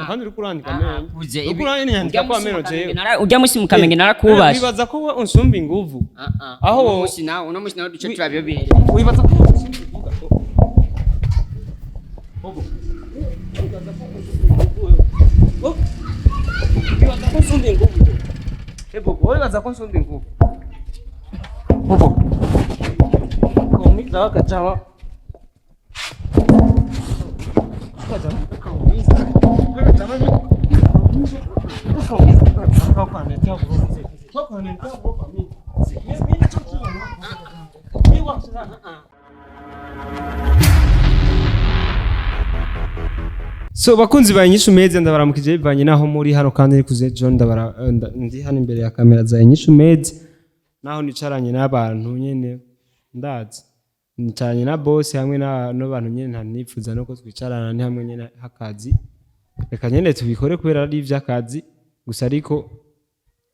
kandi uri kurandika amenyo uri kurandika kwa amenyo je ujya musi mukamenge narakubasha wibaza ko unsumba inguvu aho uno musi nawe duce turabyo bihere wibaza ko wibaza ko nsumba inguvu Dawa kacawa. So bakunzi ba INYISHU Media ndabaramukije bivanye naho muri hano kandi ari kuze John ndi hano imbere ya kamera za INYISHU Media naho nicaranye n'abantu nyene ndazi nicanye na boss hamwe n'abantu nyene ntanifuza no ko twicarana ni hamwe nyene hakazi reka nyene tubikore kubera ari ivy'akazi gusa ariko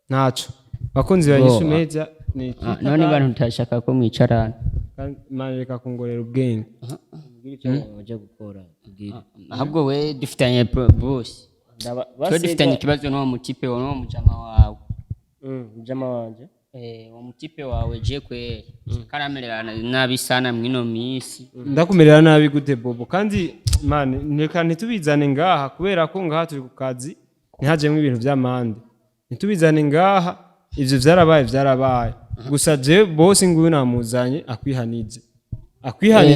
ntaco bakunzi ba INYISHU Media ni none bantu utashaka ko mwicarana kandi reka kungorera ubwenge ujya gukora ahubwo we dufitanye boss twe dufitanye ikibazo n'uwo mutipe wawe n'uwo mujama wawe mujama wanje wa mutipe wawe je kwe karamerera nabi sana mwino misi ndakumerera nabi gute bobo kandi man reka ntitubizane ngaha kubera ko ngaha turi ku kazi ntihajemwe ibintu by'amande ntitubizane ngaha ivyo vyarabaye gusa je boss nguyu namuzanye akwihanize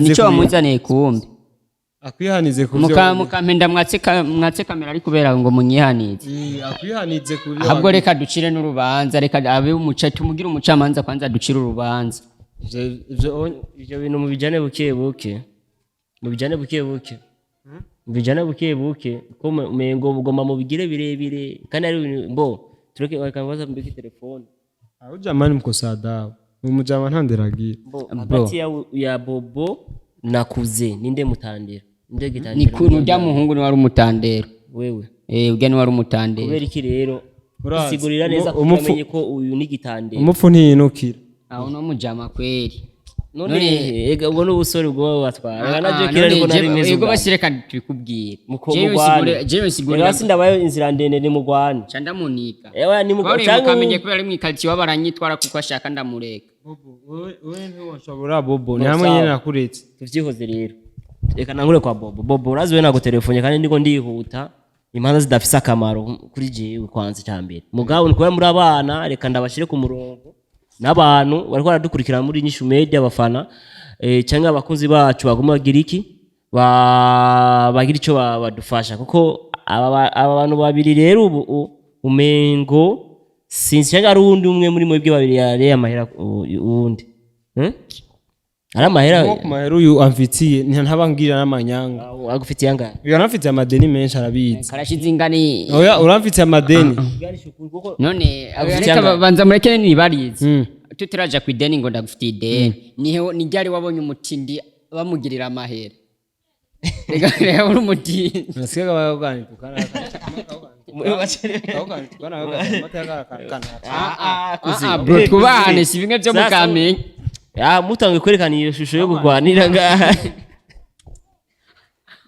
nico wamuzaniye kumbe akwihanize kuvyo mukampenda mwatse kamera ari kubera ngo munyihanize akwihanize kuvyo ahubwo reka ducire n'urubanza reka abe umuca tumugira umucamanza kwanza ducire urubanza ivyo bintu mubijane buke mubijane buke ko mengo bugoma mubigire birebire kandi ari mbo tureke wakabaza mbiki telefone aho jamani mkosadawa umujama ntanderagira hagati ya bobo nakuze ninde mutandera ninde gitandera ni kuntu rya muhungu ni wari umutandera wewe ujya ni wari umutandera kubera iki rero sigurira neza kumenye ko uyu ni gitandera umupfu ntiyinukira aho no mujama kweri none ega ubwo n'ubusore bwo batwara naje kira ariko nari meze ubwo basireka tubikubwira jewe sigurira basi ndabayo inzira ndende ni mugwane canda munika ewa ni mugwane cyangwa ukamenye kubera mu ikati wabaranyitwara kuko ashaka ndamureka wewe ntiwashobora bobo ni hamwe nyene nakuretse tuvyihoze rero reka nangure kwa bobo urazi we nago telefone kandi ndiko ndihuta imanza zidafise akamaro kuri jewe kwanze cyambere mugabo ni kubera muri abana reka ndabashire ku murongo n'abantu bariko baradukurikira muri INYISHU Media abafana cyangwa abakunzi bacu baguma bagira iki bagira ico badufasha kuko aba bantu babiri rero ubu umengo sinzi cyangwa ari undi umwe muri mwebwe babiri yare amahera uwundi ari amahera uyu amfitiye ntabangirira n'amanyanga agufitiye anga yanafitiye amadeni menshi arabizi karashize ingani oya uramfitiye amadeni none reka banza murekene nibarize tutiraja ku ideni ngo ndagufitiye ideni niho nijyari wabonye umutindi bamugirira amahera reka uri umutindi nasiga bagani tukana bro twubahane si bimwe byo mukamenye mutange kwerekana iyo shusho yo kugwanira ngaha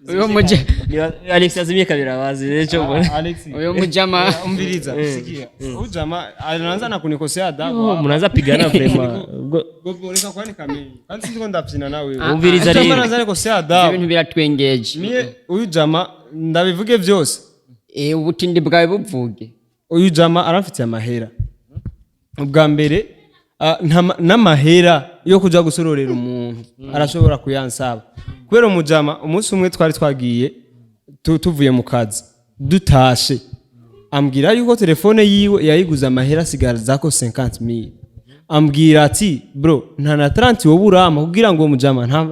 uyo muje Alex azimye kabira bazi rero uyo mujama umbiriza sikia ujama anaanza na kunikosea adabu mnaanza pigana vrema gogo reka kwani kamenya kandi sinzi ko ndapfina nawe umbiriza rero anaanza nikosea adabu ibintu biratwengeje mie uyu jama ndabivuge byose ubutindi bwawe buvuge uyu jama arafite amahera ubwa mbere n'amahera yo kuja gusororera umuntu arashobora kuyansaba kubera umujama umunsi umwe twari twagiye tuvuye mu kazi dutashe ambwira yuko telefone yiwe yayiguza amahera sigara zako 50,000 ambwira ati bro nta na 30 wowe urama kugira ngo umujama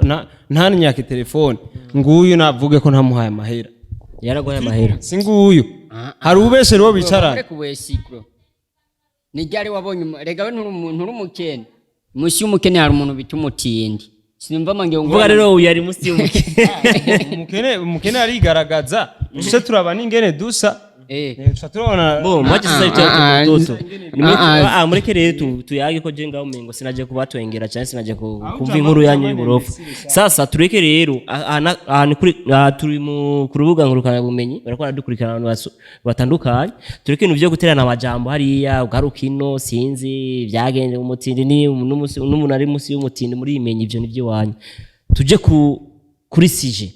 nta nyake telefone nguyu navuge ko ntamuhaye amahera yaragoye amahera singuyu hari ubeshe rwo bicara nijyari wabonye rega we nturi umukene musi y'umukene hari umuntu bita umutindi sinumva mange ngo vuga rero uyu ari musi y'umukene umukene arigaragaza tuse turaba n'ingene dusa turabona bo mwaje sasa itoto mureke rero tuyage ko je ngaho mengo sinaje kubatwengera cyane sinaje kumva inkuru yanyu y'uburofu sasa tureke rero turi mu kurubuga ngurukana bumenyi barakora dukurikirana abantu batandukanye tureke ibintu byo guterana amajambo hariya ugarukino sinzi byagenze umutindi ni n'umuntu ari musi y'umutindi muri imenye ibyo nibyo wanyu tuje kuri sije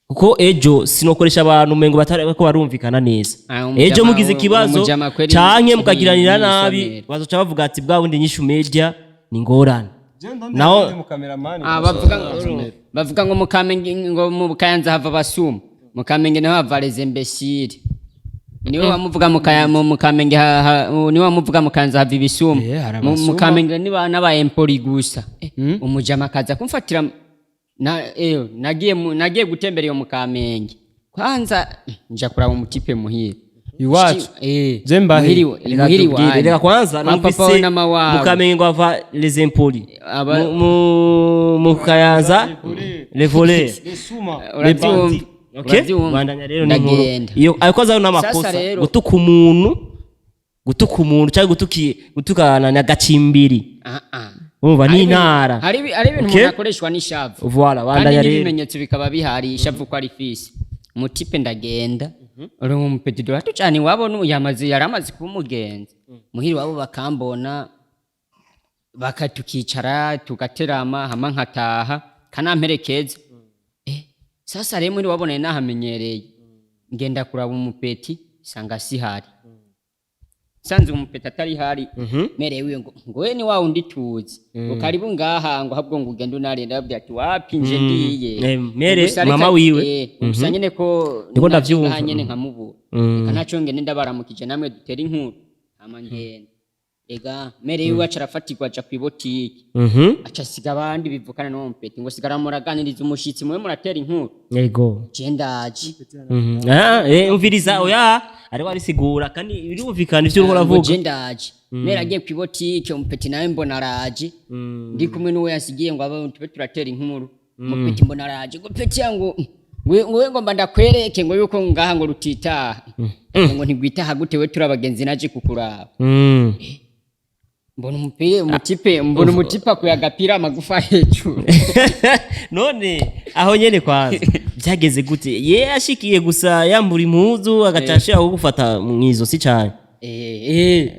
kuko ejo sinokoresha abantu mengo batariko barumvikana neza ejo mugize ikibazo canke mukagiranira nabi bazoca bavuga ati bwa bundi nyishu media ni ngorane naho bavuga ngo mukamenge ngo mu Kayanza hava basuma mukamenge naho hava les imbéciles niwe wamuvuga mukamenge niwe wamuvuga mukanza hava ibisuma mukamenge niba naba empoli gusa umujama kaza kumfatira nagiye gutembera iyo mukamenge kwanza nja kuraba umutipe muhira iwacu muhiri reka kwanza numvise mukamenge ngo ava les impolis mu Kayanza les voleurs les bandits bandanya rero ni nkuru iyo akoza n'amakosa gutuka umuntu cyangwa gutukana na gacimbiri umva ni ntara hari ibintu nakoreshwa n'ishavu voilà bandanya rero ibimenyetso bikaba bihari ishavu ko ari fisi mutipe ndagenda uri mu petit hato cyane wabona yaramaze kumugenza muhiri wabo bakambona bakatukicara tugaterama hama nkataha kanamperekeza sasa rero muri wabona nahamenyereye ngenda kuraba umupeti sanga sihari sanze umupeti atari hari merewe ngo we ni wa undi tuzi ukaribu ngaha ngo habwo ngo ugenda unarenda babya ati wapinje ndiye mere mama wiwe gusa nyene ko ndiko ndavyumva nyene nkamubura kanaco ngende ndabaramukije namwe dutera inkuru hama ngenda ega merewe wacu arafatirwa aja kwibotiki aca siga abandi bivukana no mpeti ngo sigara muraganiriza umushitsi mwe muratera inkuru yego cendaje umviriza oya ari warisigura kandi birumvikana ivyo uhora vuga cendaje mera agiye kwibotiki umpeti nawe mbona araje ndi kumwe n'uwe yasigiye ngo aba tube turatera inkuru umpeti mbona araje ngo peti yangu wewe ngomba ndakwereke ngo yuko ngaha ngo rutitaha ngo ntigwitaha gute we turabagenzi naje kukuraba mbona umutipe kuyagapira amagufa hejuru none aho nyene kwanza byageze gute ye ashikiye gusa yambura impuzu agacashira aho gufata mwizo si cyane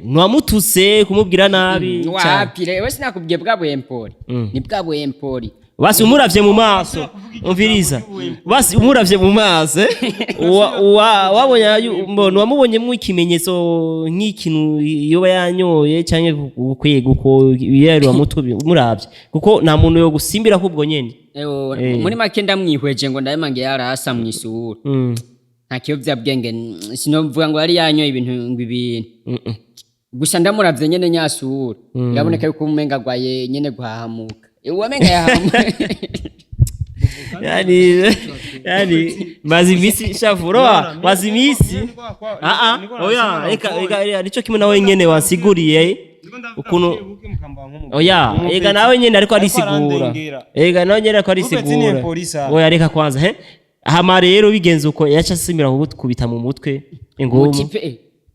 nwamutuse kumubwira nabi wapire we sinakubwiye bwabo empoli ni bwabo empoli basi umuravye mu maso umviriza basi umuravye mu maso wabonye mbona wamubonyemo ikimenyetso nk'ikintu yoba yanyoye canke ukwiye guko yero mutubi umuravye kuko nta muntu yo gusimbira kubwo nyene muri make ndamwihweje ngo ndayemange yarasa mwisura nta kiyovya bwenge sinovuga ngo yari yanyoye ibintu ngibintu gusa ndamuravye nyene nyasura iraboneka yuko umenga gwaye nyene guhahamuka wamenga yahamuka yani mazimisi shavuro mazimisi oya eka nico kimwe nawe nyene wasiguriye ukuntu oya ega nawe nyene ariko arisigura ega nawe nyene ariko arisigura oya reka kwanza hama rero bigenze uko yaca simira kubita mu mutwe ingumu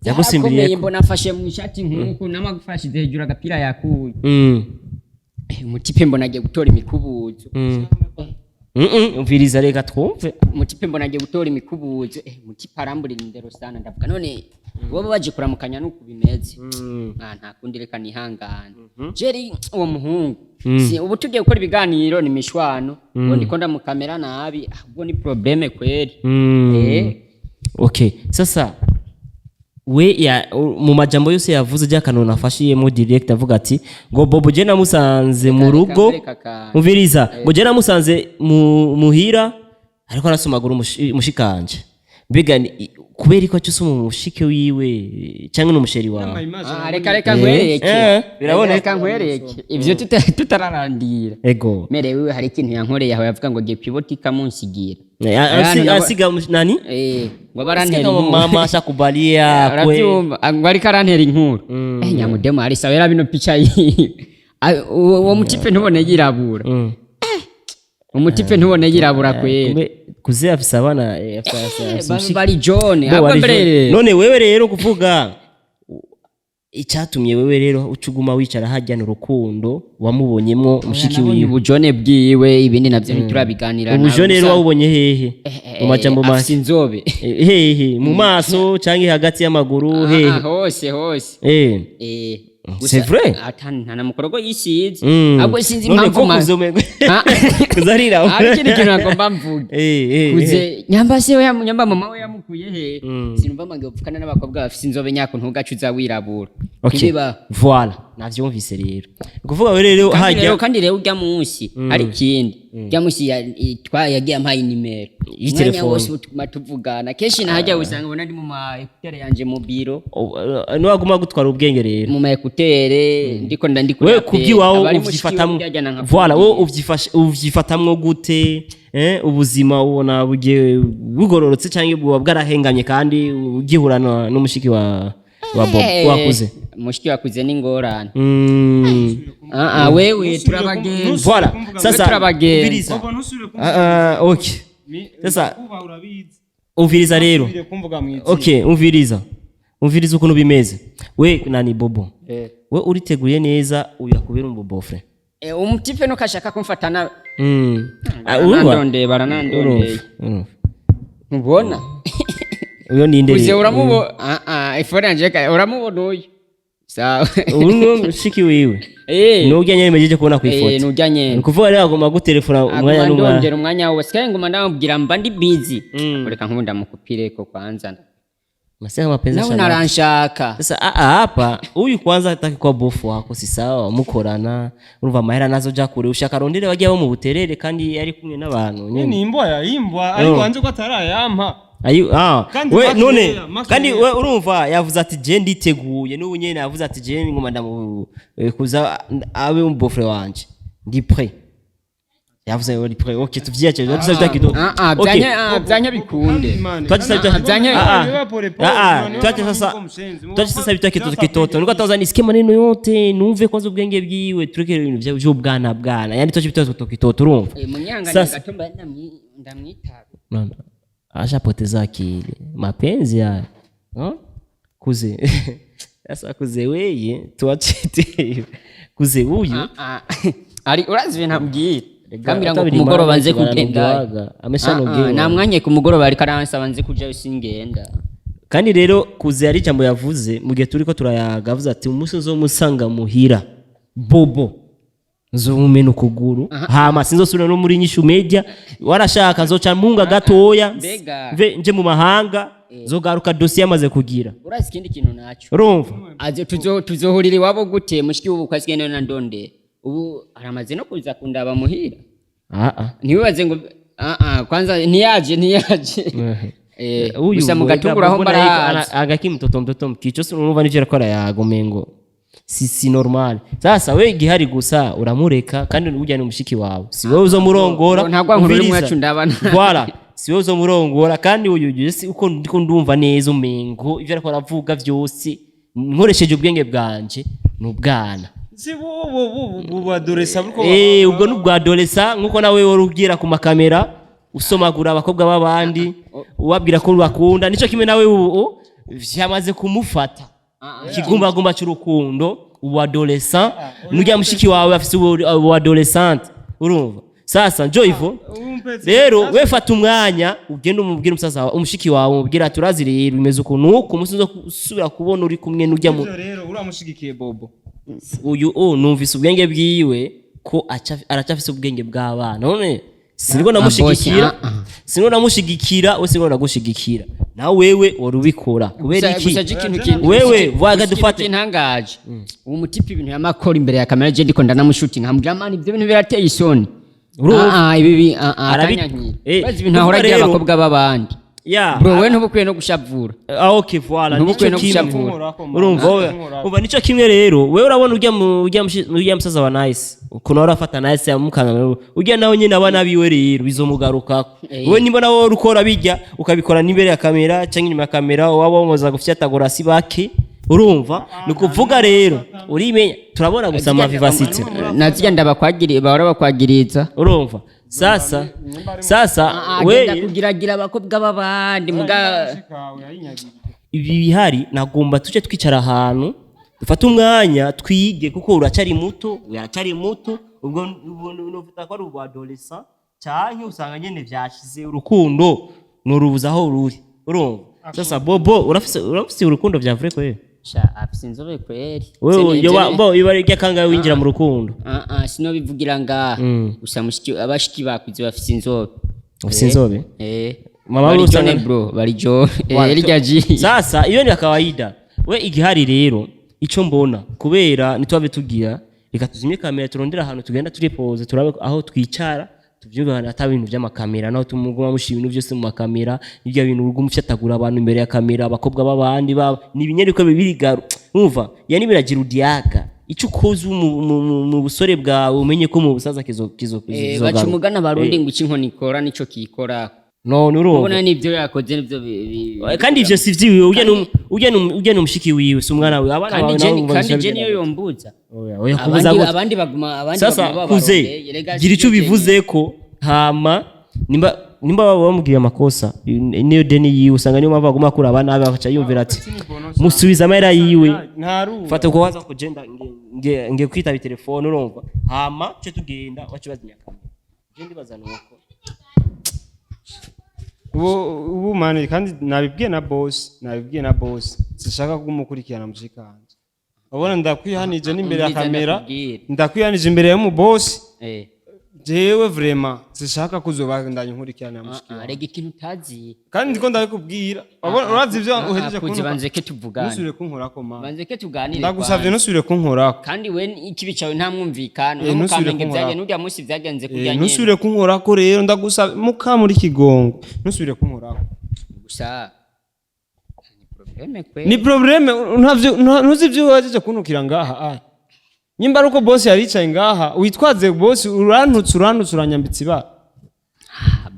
yagusimbiriye mbona afashe mu ishati nkuko namagufashize hejuru agapira yakuye umutipe mbona agiye gutora imikubuzo umviriza reka twumve umutipe mbona agiye gutora imikubuzo umutipe arambura indero sana ndavuga none wowe baje kuramukanya nuko bimeze nta kundi reka nihangana jeri uwo muhungu ubu tugiye gukora ibiganiro ni mishwano ngo ndiko ndamukamera nabi ahubwo ni probleme kweli okay sasa we ya mu majambo yose yavuze jya kanona afashiyemo direct avuga ati ngo Bobo je namusanze mu rugo umviriza ngo je namusanze muhira ariko arasomagura umushikanje mbega kubera ko cyose umushike wiwe cyangwa n'umusheri wawe reka nkwereke biraboneka nkwereke ivyo tutararandira ego merewe hari ikintu yankoreye aho yavuga ngo giye pivotika munsigira asiga nani ngo barantera inkuru mama shakubalia kwe ngo ari karantera inkuru nyamudemo ari sawera bino picha yi uwo mutipe ntubone yirabura umutipe ntubone yirabura kwera kuze afise abana bari John none wewe rero kuvuga icyatumye wewe rero ucuguma wicara hajya n'urukundo wamubonyemo mushiki wiwe ubujone bwiwe ibindi navyo ntiturabiganira ubujone rero wabonye hehe mu majambo masi inzobe hehe mu maso canke hagati y'amaguru hehe hose c'est vrai atana mukorogo yisize ahubwo sinzi impamvu kuzarira ari kintu nagomba mvuge kuze nyamba se nyamba mama we yamukuye he sinumva mange upfukana n'abakobwa bafite inzobe nyako ntugacuza wirabura kibiba voilà navyumvise rero kuvuga we rero hajya kandi rero urya munsi ari kindi urya munsi yagiye ampaye nimero y'itelefone wose tuvugana kenshi nahajya usanga ubona ndi mu ma ekuteri yanje mu biro no aguma gutwara ubwenge rero mu ma ekuteri ndiko we kubyiwawe uvyifatamwe voilà we uvyifatamwe gute ubuzima ubona bugiye bugororotse cyangwa bwo bwarahengamye kandi ugihurana n'umushiki wa Bob wakuze mushiki wakuze n'ingorane wewe turabagenzi voilà sasa turabagenzi okay sasa umviriza rero okay umviriza ukuntu bimeze we nani Bobo we uriteguriye neza uyakubera umubofre umutipe no kashaka kumfatana urumva baranandondeye ubona uyo ni ndere uze uramubo ifone anje uramubona uyu sawa uno mushiki wiwe nujya nyene mejeje kubona ku ifoto nujya nyene kuvuga rero agomba gutelefona umwanya ndondera umwanya wawe sikaye ngoma ndamubwira mba ndi busy ureka nkunda mukupire ko kwanza Masema mapenzi sana. Na unaranshaka. Sasa hapa huyu kwanza hataki kwa bofu wako si sawa mukorana urumva mahera nazo ja kure ushaka rondere bagiye bo mu buterere kandi yari kumwe n'abantu nyene. Ni imbwa ariko wanze ko atarayampa. Ayu we none kandi we urumva yavuze ati je nditeguye n'ubu nyene yavuze ati je ngoma ndamu kuza abe umubofre wanje ndi prêt. Yavuze wari prêt. OK tuvyiyaje tuzabita kidogo. Byanya bikunde. Twajisabita byanya twaje sasa bita kitoto niko ataza ni skema neno yote numve kwanza ubwenge bwiwe tureke ibintu by'ubwana yani twaje bita kitoto urumva. Munyangana gatomba ndamwitaba. Ashapoteza akili mapenzi haya kuze sasa kuze weye tuachite kuze huyu ari urazi ibintu ambwira kambira ngo kumugoro banze kugenda ameshanogera na mwanye kumugoro bari karansa banze kuja usingenda kandi rero kuze ari jambo yavuze mu gihe turiko turayaga avuze ati umunsi zo musanga muhira bobo zo mumena ukuguru hama sinzosubira no muri Inyishu Media warashaka nzoca mpunga gatoya nje mu mahanga zogaruka dossier amaze kugira urazi kindi kintu naco urumva aje tuzohurira wabo gute mushiki ubu kwasigene na ndonde ubu aramaze no kuza kundaba muhira ntiwibaze ngo kwanza ntiyaje gusa mu gatungura aho mbara agaki mtoto mkicho urumva n'ivyo yakora yagomengo si normal sasa we gihari gusa uramureka kandi ujya n'umushiki wawe si wewe uzo murongora ntagwa nkuru mwacu ndabana voilà si wewe uzo murongora kandi uyu si uko ndiko ndumva neza umengo ivyo ariko aravuga vyose nkoresheje ubwenge bwanje n'ubwana si bo adolesa buko ubwo n'ubwo adolesa nkuko nawe worubwira ku makamera usomagura abakobwa babandi ubabwira ko bakunda nico kimwe nawe ubu vyamaze kumufata ikigumbagumba cy'urukundo ubu adolescent nujya mushiki wawe afise ubu adolescent urumva sasa njo ivo rero wefata umwanya ugenda umubwira umusaza umushiki wawe umubwira turazire bimeze ukuntu uko umunsi zo usubira kubona uri kumwe n'ujya mu rero uramushigikiye Bobo uyu numvise ubwenge bwiwe ko aracafise ubwenge bw'abana none siniko namushigikira we siniko nagushigikira na wewe warubikora kubera iki wewe vaga dufate intangaje uwo mutipe ibintu yamakora imbere ya kamera je ndiko ndanamushuti nkamubwira man ibyo bintu birateye isoni ibi bazi ibintu ahora agira abakobwa babandi bro we ntubukwiye no gushavura okay voilà nico kimwe urumva nico kimwe rero wewe urabona ujya musaza wa nice ukuntu urafata nice yamukanga ujya nawe nyine abana biwe rero bizomugaruka wewe nimbona wowe ukora bijya ukabikora n'imbere ya kamera cyangwa inyuma ya kamera waba womoza gufyatagura si bake urumva nukuvuga rero urimenya turabona gusa ama vivacity nazijya ndabakwagiriye bahora bakwagiriza urumva sasa agenda we kugiragira abakobwa b'abandi muga ibi bihari nagomba tuje twicara ahantu dufate umwanya twige kuko uracari muto ubwo novuga ko ari ubwa adolescent cyane usanga nyene vyashize urukundo nurubuza aho ruri urumva sasa bobo urafise urukundo vya vrai kweli sha afise inzobe kweli wewe yo ibare ryakanga winjira mu rukundo sino bivugira nga gusa mushiki abashiki bakuze bafise inzobe mama usanga bro barijo ryaji sasa iyo ni kawaida we igihari rero ico mbona kubera nitwabe tugira reka tuzimye kamera turondera ahantu tugenda turi pause turabe aho twicara tuvyugana ata bintu vy'amakamera naho tumuguma mushi ibintu byose mu makamera ibyo bintu uruguma ufyatagura abantu imbere ya kamera abakobwa b'abandi baba ni binyeriko bibirigaru umva yani biragira udiaka ico ukoze mu busore bwawe umenye ko mu busaza kizo baca umugana barundi ngo ikinkoni ikora nico kikora no nuro ubona nivyo yakoze nivyo kandi ivyo si vyiwe ujya n'umushiki wiwe si umwana we abana bawe kandi je niyo yombuza oya kubuza gute abandi baguma sasa kuze gira ico bivuze ko hama nimba bamubwiye amakosa niyo deni yiwe usanga niyo mpamvu aguma kuri abana bakaca yumvira ati musubiza amahera yiwe fata uko waza kugenda nge kwitaba telefone urumva hama cyo tugenda wacu bazinya kamera je ndibaza nuko ubu mani kandi nabibwiye na boss sishaka kumukurikirana mushikanje ubona ndakwihanije n'imbere ya kamera ndakwihanije imbere ya mu boss jewe vraiment sishaka kuzobandanya nkurikirana mushikanje rega ikintu utazi kandi ndiko ndabikubwira urazi ivyo uhejeje kunkora banze ke tuvugane nusubire kunkorako man banze ke tuganire ndagusavye nusubire kunkorako kandi we ikibi cyawe nta mwumvikana no mukamenge byaje n'urya musi byagenze kujya nyene nusubire kunkorako rero ndagusavye muka muri kigongo nusubire kunkorako gusa ni probleme ntuzi ivyo wajeje kuntukira ngaha nyimba ruko boss yaricaye ngaha witwaze boss urantutse uranyambitse iba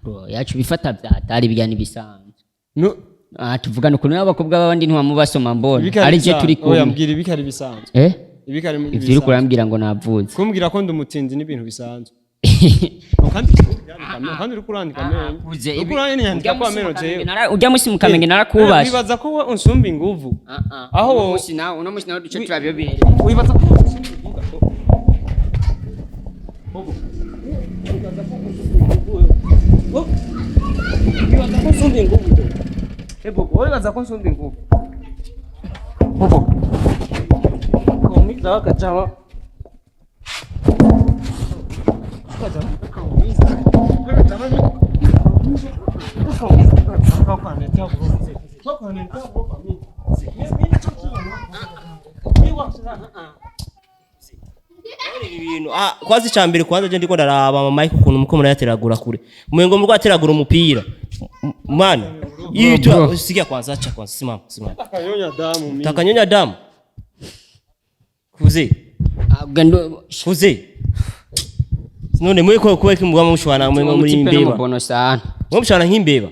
bro yacu bifata byatari bijyana ibisanzwe no tuvugana ukuntu n'abakobwa b'abandi ntiwamubasoma mbona ari je turi kumwe yambwira ibikari bisanzwe ibikari ivyo kurambira ngo navuze kumbwira ko ndumutindi n'ibintu bisanzwe kandi uri kurandika amenyo ukuranye yandika ko amenyo je ujya musi mukamenge narakubasha wibaza ko unsumba inguvu aho musi nawe duce turabyo bire wibaza ko wibaza ko nsumba inguvu komiza wakachawa kwazi cambere kwanza je ndiko ndaraba mama Mike ukuntu muko murayateragura kure muyengo murwa ateragura umupira mana yitu sikia kwanza acha kwanza simama takanyonya damu kuze none mwe ko kuweka mugwa mushwana mwe muri imbeba mbono sana mwe mushwana nk'imbeba